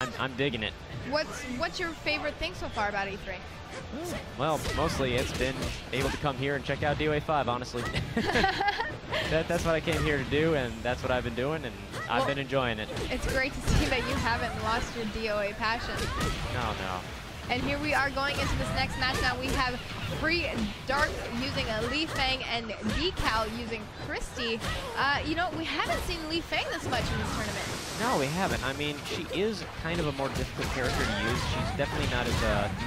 I'm digging it. What's your favorite thing so far about E3? Well, mostly it's been able to come here and check out DOA 5, honestly. That's what I came here to do, and that's what I've been doing, and I've been enjoying it. It's great to see that you haven't lost your DOA passion. No. And here we are going into this next match. Now we have Free Dark using a Lei-Fang and Decal using Christie. You know, we haven't seen Lei-Fang this much in this tournament. No, we haven't. I mean, she is kind of a more difficult character to use. She's definitely not as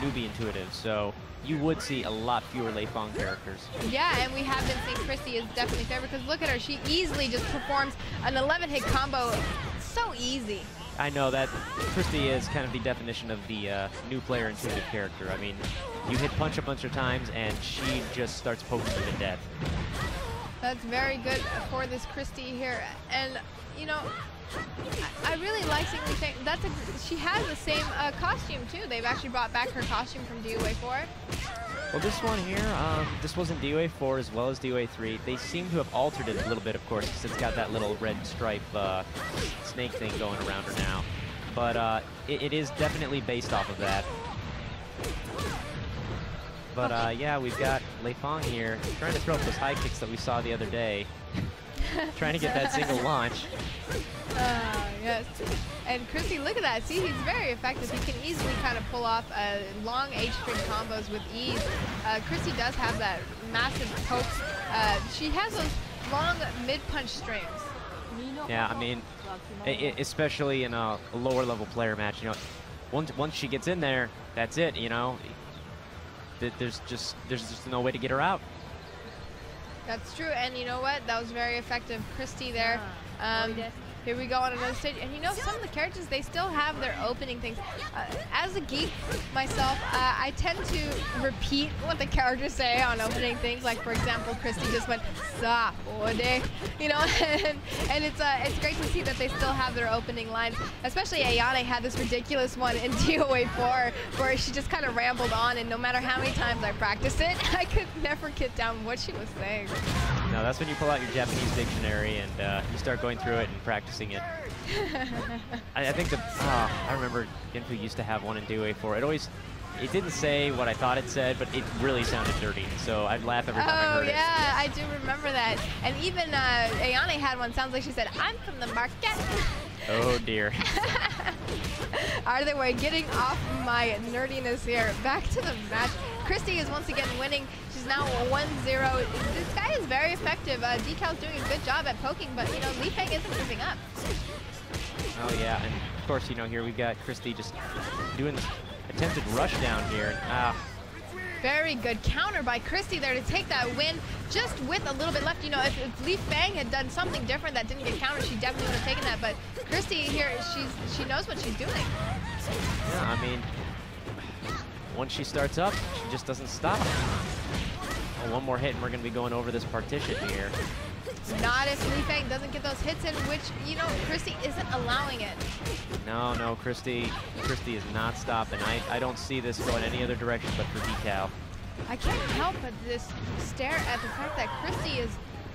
newbie intuitive, so you would see a lot fewer Lei-Fang characters. Yeah, and we have been seeing Christie is definitely favorite because look at her. She easily just performs an 11-hit combo. So easy. I know that Christie is kind of the definition of the new player intuitive character. I mean, you hit punch a bunch of times and she just starts poking you to death. That's very good for this Christie here. And, you know, I really like seeing Lei-Fang. She has the same costume, too. They've actually brought back her costume from DOA 4. Well, this one here, this wasn't DOA 4 as well as DOA 3. They seem to have altered it a little bit, of course, because it's got that little red stripe snake thing going around her now. But it is definitely based off of that. But yeah, we've got Lei-Fang here trying to throw up those high kicks that we saw the other day. Trying to get that single launch. Yes. And Christie, look at that. See, he's very effective. He can easily kind of pull off long H-string combos with ease. Christie does have that massive poke. She has those long mid-punch strings. Yeah, I mean, especially in a lower level player match, you know, once she gets in there, that's it, you know. There's just no way to get her out. That's true, and you know what? That was very effective. Christie there. Here we go on another stage, and you know, some of the characters, they still have their opening things. As a geek myself, I tend to repeat what the characters say on opening things. Like, for example, Christie just went, "Sapode," you know, and it's great to see that they still have their opening lines. Especially Ayane had this ridiculous one in DOA 4 where she just kind of rambled on, and no matter how many times I practiced it, I could never get down what she was saying. No, that's when you pull out your Japanese dictionary and you start going through it and practicing it. I think I remember Genfu used to have one in DOA 4. It didn't say what I thought it said, but it really sounded dirty. So I'd laugh every time I heard it. Oh yeah, I do remember that. And even Ayane had one. Sounds like she said, "I'm from the market." Oh dear. Either way, getting off my nerdiness here. Back to the match. Christie is once again winning. She's now 1-0. This guy is very effective. Decal's doing a good job at poking, but you know, Lei-Fang isn't giving up. Oh yeah, and of course, you know, here we've got Christie just doing this attempted rush down here. Very good counter by Christie there to take that win just with a little bit left. You know, if Lei-Fang had done something different that didn't get countered, she definitely would have taken that. But Christie here, she knows what she's doing. Yeah, I mean, once she starts up, she just doesn't stop. Well, one more hit and we're going to be going over this partition here. Not if Lei-Fang doesn't get those hits in, which, you know, Christie isn't allowing it. No, Christie is not stopping. I don't see this going any other direction but for Decal. I can't help but just stare at the fact that Christie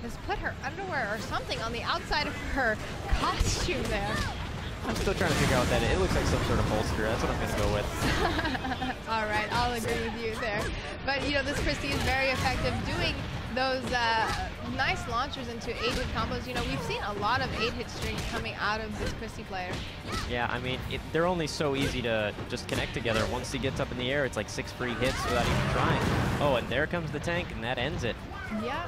has put her underwear or something on the outside of her costume there. I'm still trying to figure out what that is. It looks like some sort of holster. That's what I'm going to go with. All right, I'll agree with you there. But, you know, this Christie is very effective doing those nice launchers into 8-hit combos. You know, we've seen a lot of 8-hit strings coming out of this Christie player. Yeah, I mean, they're only so easy to just connect together. Once he gets up in the air, it's like 6 free hits without even trying. Oh, and there comes the tank, and that ends it. Yeah.